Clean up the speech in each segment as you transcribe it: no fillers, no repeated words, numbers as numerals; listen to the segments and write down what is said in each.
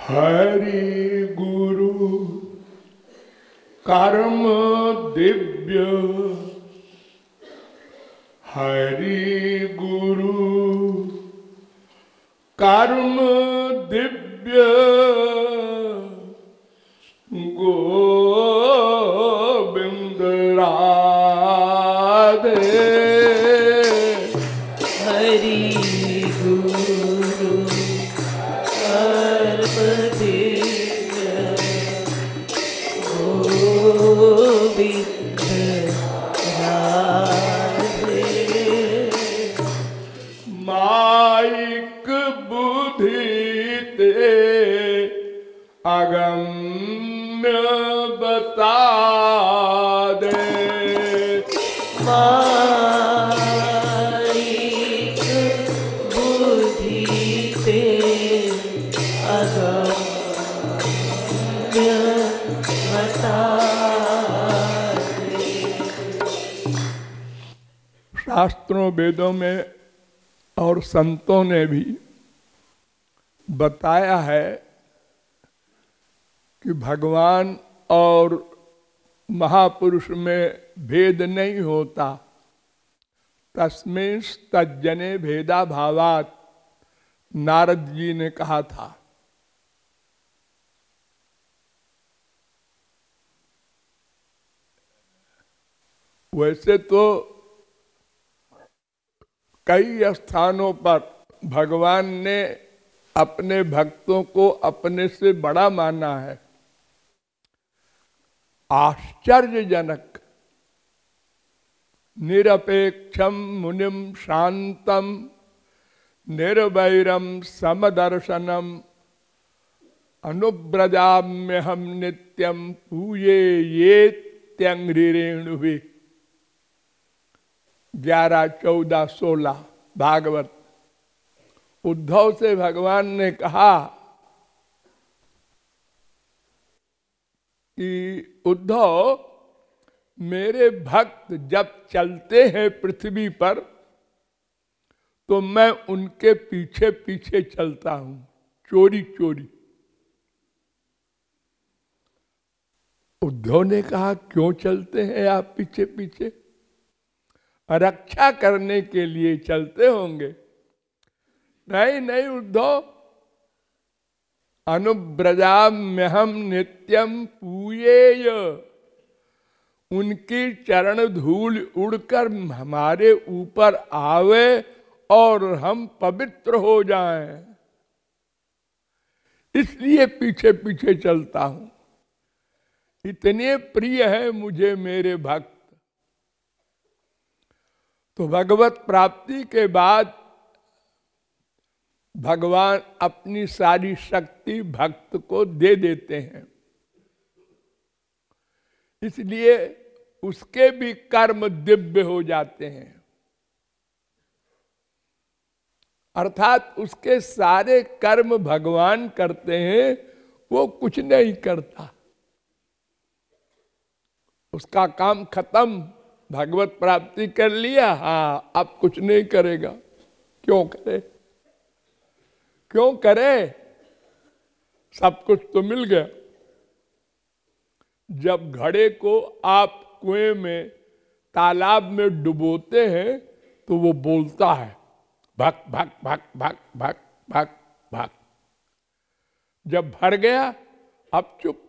हरि गुरु कर्म दिव्य, हरि गुरु कर्म दिव्य, गोविंद राधे। हरि गुरु कर्म दिव्य, गोविंद राधे। माइक बुद्धि ते अगम्य बता दे, माइक बुद्धि ते अगम्य बता दे। शास्त्रों वेदों में और संतों ने भी बताया है कि भगवान और महापुरुष में भेद नहीं होता। तस्मिंस्तज्जने भेदा भावात, नारद जी ने कहा था। वैसे तो कई स्थानों पर भगवान ने अपने भक्तों को अपने से बड़ा माना है। आश्चर्यजनक निरपेक्षम मुनिम शांतम निर्वैरम समदर्शनम अनुव्रजाम्यहम नित्यम पूये ये त्यंग्रिरेणुभि। 11, 14, 16 भागवत। उद्धव से भगवान ने कहा कि उद्धव, मेरे भक्त जब चलते हैं पृथ्वी पर तो मैं उनके पीछे पीछे चलता हूं, चोरी चोरी। उद्धव ने कहा, क्यों चलते हैं आप पीछे पीछे? रक्षा करने के लिए चलते होंगे। नहीं नहीं उद्धव, अनुव्रजाम्यहम नित्यम पूयेय। उनकी चरण धूल उड़कर हमारे ऊपर आवे और हम पवित्र हो जाएं, इसलिए पीछे पीछे चलता हूं। इतने प्रिय है मुझे मेरे भक्त। तो भगवत प्राप्ति के बाद भगवान अपनी सारी शक्ति भक्त को दे देते हैं, इसलिए उसके भी कर्म दिव्य हो जाते हैं। अर्थात उसके सारे कर्म भगवान करते हैं, वो कुछ नहीं करता। उसका काम खत्म, भगवत प्राप्ति कर लिया, हाँ अब कुछ नहीं करेगा। क्यों करे? क्यों करे? सब कुछ तो मिल गया। जब घड़े को आप कुएं में, तालाब में डुबोते हैं तो वो बोलता है, भक भक भक भक भक भक भक। जब भर गया अब चुप।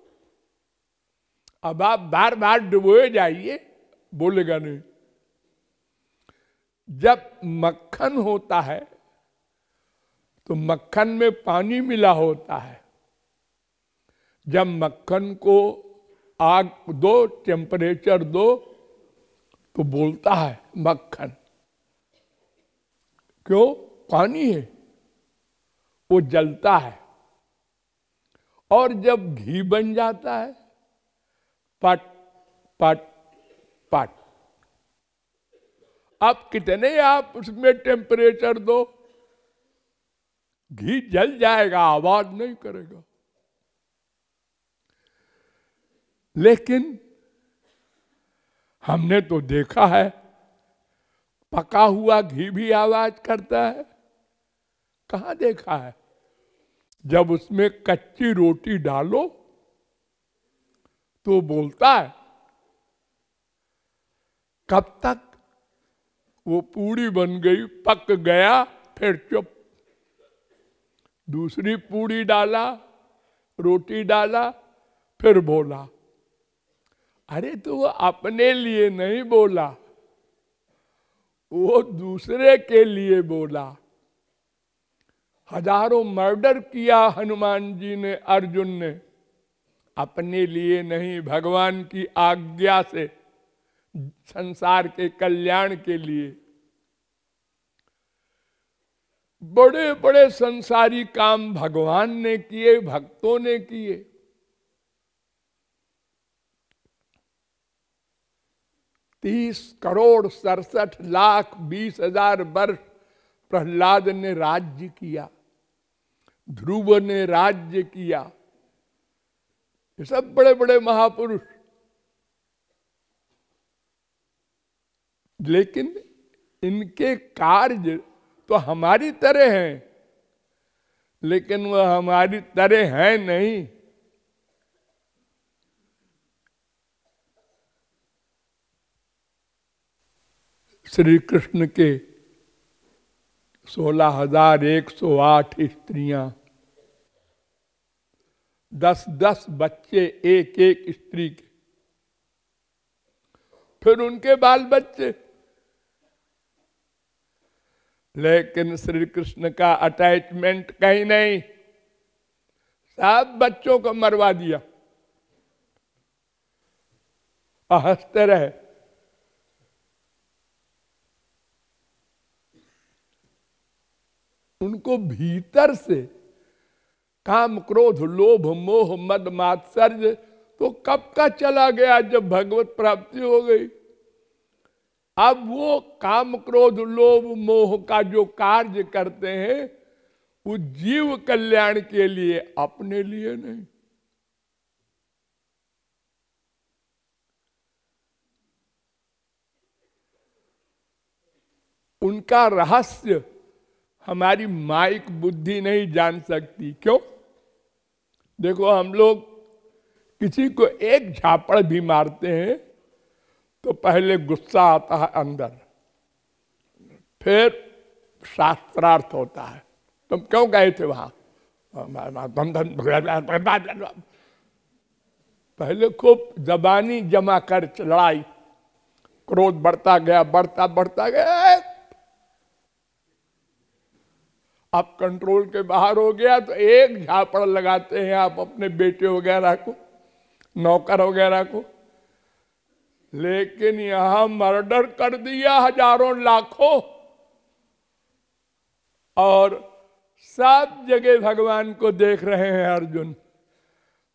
अब आप बार बार डुबोए जाइए, बोलेगा नहीं। जब मक्खन होता है तो मक्खन में पानी मिला होता है। जब मक्खन को आग दो, टेम्परेचर दो, तो बोलता है मक्खन। क्यों? पानी है, वो जलता है। और जब घी बन जाता है, पट पट पट। अब कितने आप उसमें टेम्परेचर दो, घी जल जाएगा, आवाज नहीं करेगा। लेकिन हमने तो देखा है, पका हुआ घी भी आवाज करता है। कहाँ देखा है? जब उसमें कच्ची रोटी डालो तो बोलता है। कब तक? वो पूड़ी बन गई, पक गया, फिर चुप। दूसरी पूड़ी डाला, रोटी डाला, फिर बोला। अरे तो वो अपने लिए नहीं बोला, वो दूसरे के लिए बोला। हजारों मर्डर किया हनुमान जी ने, अर्जुन ने, अपने लिए नहीं, भगवान की आज्ञा से, संसार के कल्याण के लिए। बड़े बड़े संसारी काम भगवान ने किए, भक्तों ने किए। 30,67,20,000 वर्ष प्रहलाद ने राज्य किया, ध्रुव ने राज्य किया। ये सब बड़े बड़े महापुरुष। लेकिन इनके कार्य तो हमारी तरह हैं, लेकिन वह हमारी तरह हैं नहीं। श्री कृष्ण के 16,108 स्त्रियां, 10-10 बच्चे एक एक स्त्री के, फिर उनके बाल बच्चे। लेकिन श्री कृष्ण का अटैचमेंट कहीं नहीं, सब बच्चों को मरवा दिया, हंसते रहे। उनको भीतर से काम, क्रोध, लोभ, मोह, मद, मात्सर्य तो कब का चला गया, जब भगवत प्राप्ति हो गई। अब वो काम, क्रोध, लोभ, मोह का जो कार्य करते हैं वो जीव कल्याण के लिए, अपने लिए नहीं। उनका रहस्य हमारी माइक बुद्धि नहीं जान सकती। क्यों? देखो, हम लोग किसी को एक झापड़ भी मारते हैं तो पहले गुस्सा आता है अंदर, फिर शास्त्रार्थ होता है। तुम क्यों गए थे वहां? पहले खूब जबानी जमा कर लड़ाई, क्रोध बढ़ता गया, बढ़ता बढ़ता गया। अब कंट्रोल के बाहर हो गया तो एक झापड़ लगाते हैं आप अपने बेटे वगैरह को, नौकर वगैरह को। लेकिन यहां मर्डर कर दिया हजारों लाखों, और सब जगह भगवान को देख रहे हैं अर्जुन।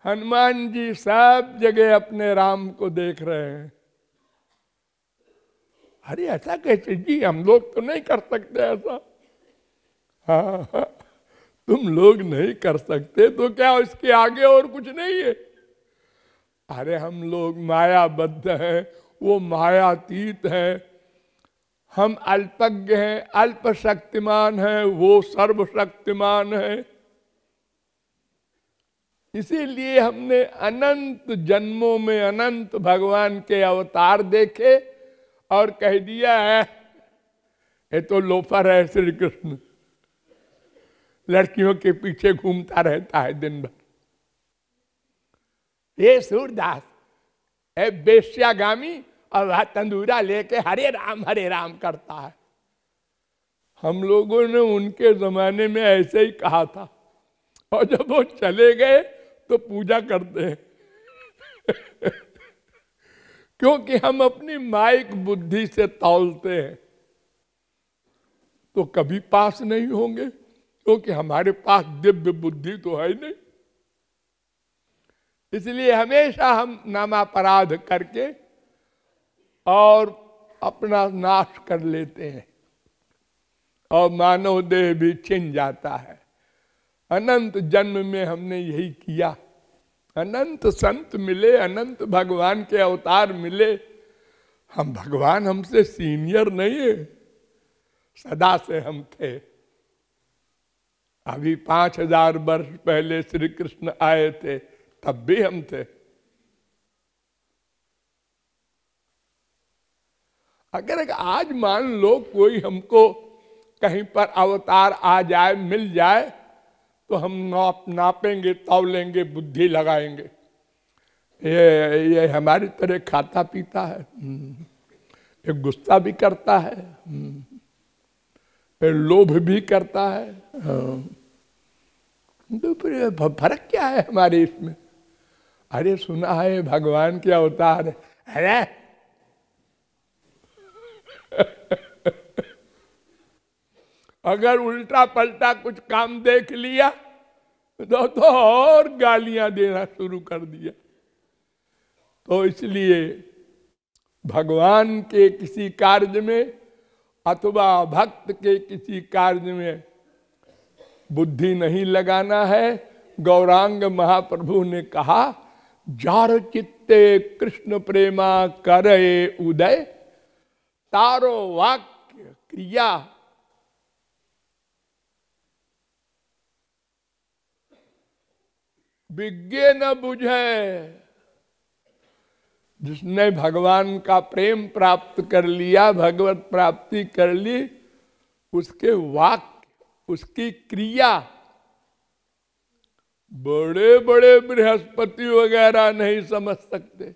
हनुमान जी सब जगह अपने राम को देख रहे हैं। अरे ऐसा कैसे जी, हम लोग तो नहीं कर सकते ऐसा। हाँ, तुम लोग नहीं कर सकते तो क्या इसके आगे और कुछ नहीं है? अरे हम लोग मायाबद्ध हैं, वो मायातीत है। हम अल्पज्ञ हैं, अल्प शक्तिमान हैं, वो सर्वशक्तिमान है। इसीलिए हमने अनंत जन्मों में अनंत भगवान के अवतार देखे और कह दिया है ये तो लोफर है श्री कृष्ण, लड़कियों के पीछे घूमता रहता है दिन भर। ये सूरदास है बेश्यागामी, और वह तंदूरा लेके हरे राम करता है। हम लोगों ने उनके जमाने में ऐसे ही कहा था, और जब वो चले गए तो पूजा करते हैं। क्योंकि हम अपनी माइक बुद्धि से तौलते हैं तो कभी पास नहीं होंगे, क्योंकि हमारे पास दिव्य बुद्धि तो है नहीं। इसलिए हमेशा हम नामापराध करके और अपना नाश कर लेते हैं, और मानव देह भी छिन जाता है। अनंत जन्म में हमने यही किया। अनंत संत मिले, अनंत भगवान के अवतार मिले। हम भगवान हमसे सीनियर नहीं है, सदा से हम थे। अभी 5000 वर्ष पहले श्री कृष्ण आए थे, तब भी हम थे। अगर आज मान लो कोई हमको कहीं पर अवतार आ जाए, मिल जाए, तो हम नापेंगे, तौलेंगे, बुद्धि लगाएंगे। ये हमारी तरह खाता पीता है, ये गुस्सा भी करता है, ये लोभ भी करता है। तो फिर फर्क क्या है हमारे इसमें? अरे सुना है भगवान के अवतार है। अरे अगर उल्टा पलटा कुछ काम देख लिया तो और गालियां देना शुरू कर दिया। तो इसलिए भगवान के किसी कार्य में अथवा भक्त के किसी कार्य में बुद्धि नहीं लगाना है। गौरांग महाप्रभु ने कहा, जार चित्ते कृष्ण प्रेमा करे उदय, तारो वाक्य क्रिया विज्ञ न बुझे। जिसने भगवान का प्रेम प्राप्त कर लिया, भगवत प्राप्ति कर ली, उसके वाक्य, उसकी क्रिया बड़े बड़े बृहस्पति वगैरह नहीं समझ सकते।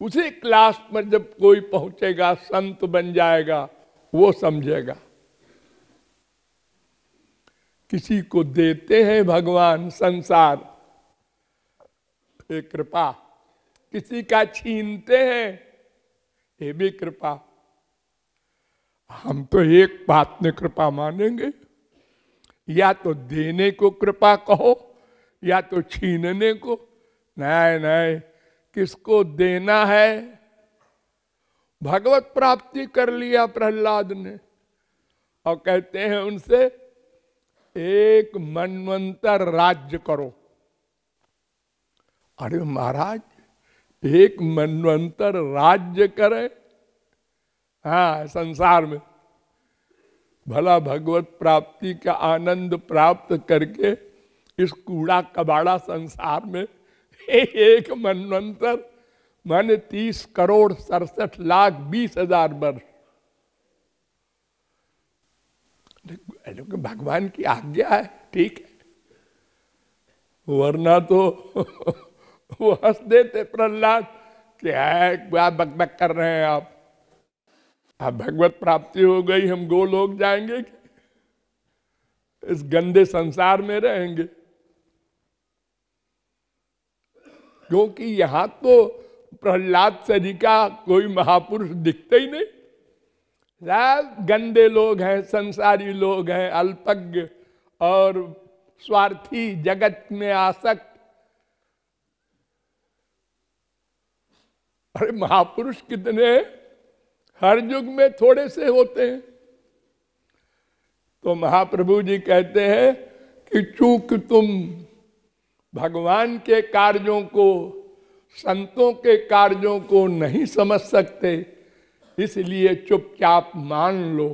उसी क्लास में जब कोई पहुंचेगा, संत बन जाएगा, वो समझेगा। किसी को देते हैं भगवान संसार, ये कृपा। किसी का छीनते हैं, ये भी कृपा। हम तो एक बात में कृपा मानेंगे, या तो देने को कृपा कहो, या तो छीनने को। नहीं नहीं, किसको देना है? भगवत प्राप्ति कर लिया प्रहलाद ने, और कहते हैं उनसे, एक मनवंतर राज्य करो। अरे महाराज, एक मनवंतर राज्य करे? हाँ, संसार में भला भगवत प्राप्ति का आनंद प्राप्त करके इस कूड़ा कबाड़ा संसार में एक मनवंतर माने 30 करोड़ 67 लाख 20,000 वर्ष, भगवान की आज्ञा है, ठीक है। वरना तो वो हंस देते प्रहलाद, क्या बक बक कर रहे हैं आप? अब भगवत प्राप्ति हो गई, हम गोलोक जाएंगे, इस गंदे संसार में रहेंगे? क्योंकि यहां तो प्रहलाद सरिका कोई महापुरुष दिखते ही नहीं। गंदे लोग हैं, संसारी लोग हैं, अल्पज्ञ और स्वार्थी, जगत में आसक्त। अरे महापुरुष कितने हैं? हर युग में थोड़े से होते हैं। तो महाप्रभु जी कहते हैं कि चूक तुम भगवान के कार्यों को, संतों के कार्यों को नहीं समझ सकते, इसलिए चुपचाप मान लो।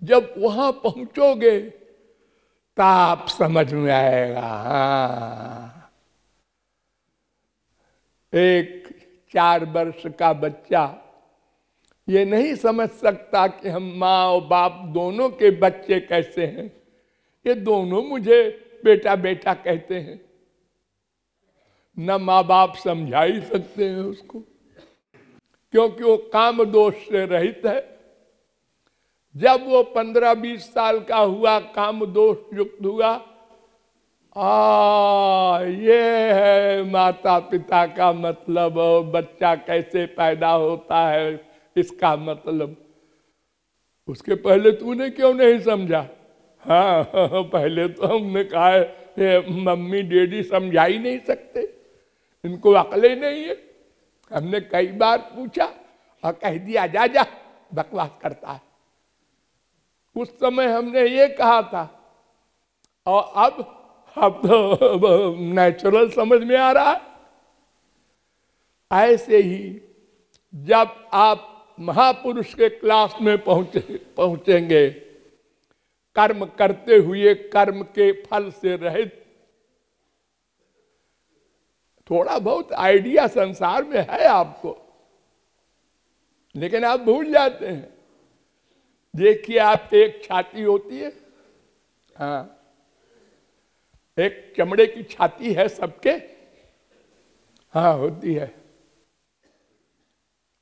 जब वहां पहुंचोगे तब समझ में आएगा। हाँ, एक 4 वर्ष का बच्चा ये नहीं समझ सकता कि हम माँ और बाप दोनों के बच्चे कैसे हैं। ये दोनों मुझे बेटा बेटा कहते हैं। न माँ बाप समझा ही सकते हैं उसको, क्योंकि वो काम दोष से रहित है। जब वो 15-20 साल का हुआ, काम दोष युक्त हुआ, ये है माता पिता का मतलब, बच्चा कैसे पैदा होता है इसका मतलब। उसके पहले तूने क्यों नहीं समझा? हाँ, पहले तो हमने कहा है मम्मी डैडी समझा ही नहीं सकते, इनको अक्ल ही नहीं है। हमने कई बार पूछा और कह दिया जा जा, बकवास करता है। उस समय हमने ये कहा था, और अब तो नेचुरल समझ में आ रहा है। ऐसे ही जब आप महापुरुष के क्लास में पहुंचेंगे कर्म करते हुए कर्म के फल से रहित। थोड़ा बहुत आइडिया संसार में है आपको, लेकिन आप भूल जाते हैं। देखिए, आप एक छाती होती है, हाँ, एक चमड़े की छाती है सबके, हाँ होती है।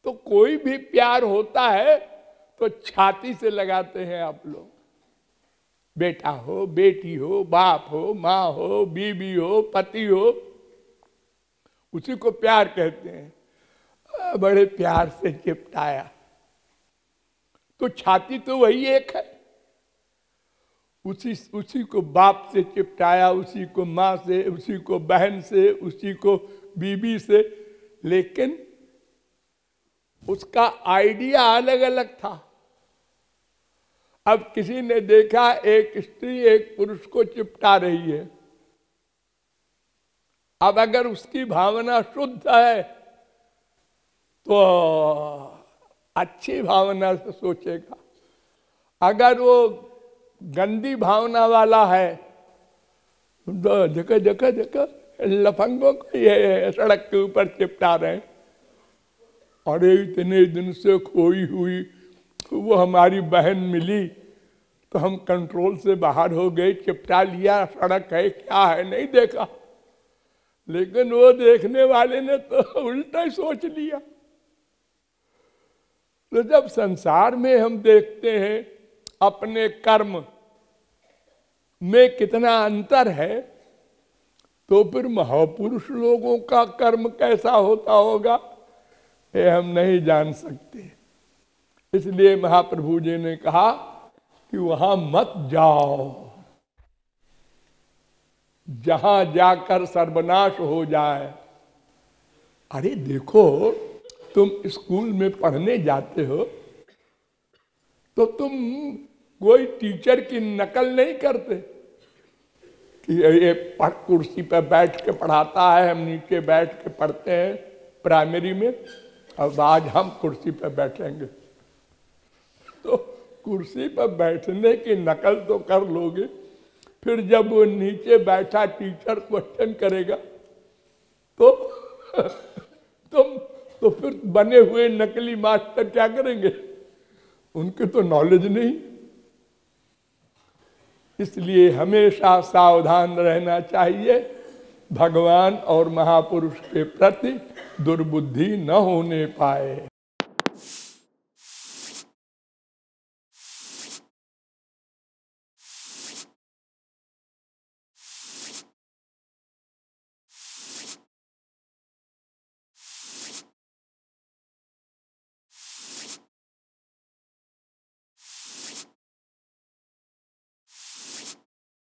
तो कोई भी प्यार होता है तो छाती से लगाते हैं आप लोग। बेटा हो, बेटी हो, बाप हो, माँ हो, बीवी हो, पति हो, उसी को प्यार कहते हैं। बड़े प्यार से चिपटाया, तो छाती तो वही एक है। उसी को बाप से चिपटाया, उसी को माँ से, उसी को बहन से, उसी को बीवी से, लेकिन उसका आइडिया अलग अलग था। अब किसी ने देखा एक स्त्री एक पुरुष को चिपटा रही है। अब अगर उसकी भावना शुद्ध है तो अच्छी भावना से सोचेगा। अगर वो गंदी भावना वाला है तो जगह जगह जगह लफंगों को ये सड़क के ऊपर चिपटा रहे हैं। अरे इतने दिन से खोई हुई वो हमारी बहन मिली तो हम कंट्रोल से बाहर हो गए, चिपटा लिया, सड़क है क्या है नहीं देखा। लेकिन वो देखने वाले ने तो उल्टा ही सोच लिया। तो जब संसार में हम देखते हैं अपने कर्म में कितना अंतर है, तो फिर महापुरुष लोगों का कर्म कैसा होता होगा ये हम नहीं जान सकते। इसलिए महाप्रभु जी ने कहा कि वहां मत जाओ जहां जाकर सर्वनाश हो जाए। अरे देखो, तुम स्कूल में पढ़ने जाते हो तो तुम कोई टीचर की नकल नहीं करते कि ये कुर्सी पर बैठ के पढ़ाता है, हम नीचे बैठ के पढ़ते हैं प्राइमरी में, अब आज हम कुर्सी पर बैठेंगे। तो कुर्सी पर बैठने की नकल तो कर लोगे, फिर जब वो नीचे बैठा टीचर क्वेश्चन करेगा तो तुम तो फिर बने हुए नकली मास्टर क्या करेंगे? उनके तो नॉलेज नहीं। इसलिए हमेशा सावधान रहना चाहिए, भगवान और महापुरुष के प्रति दुर्बुद्धि न होने पाए।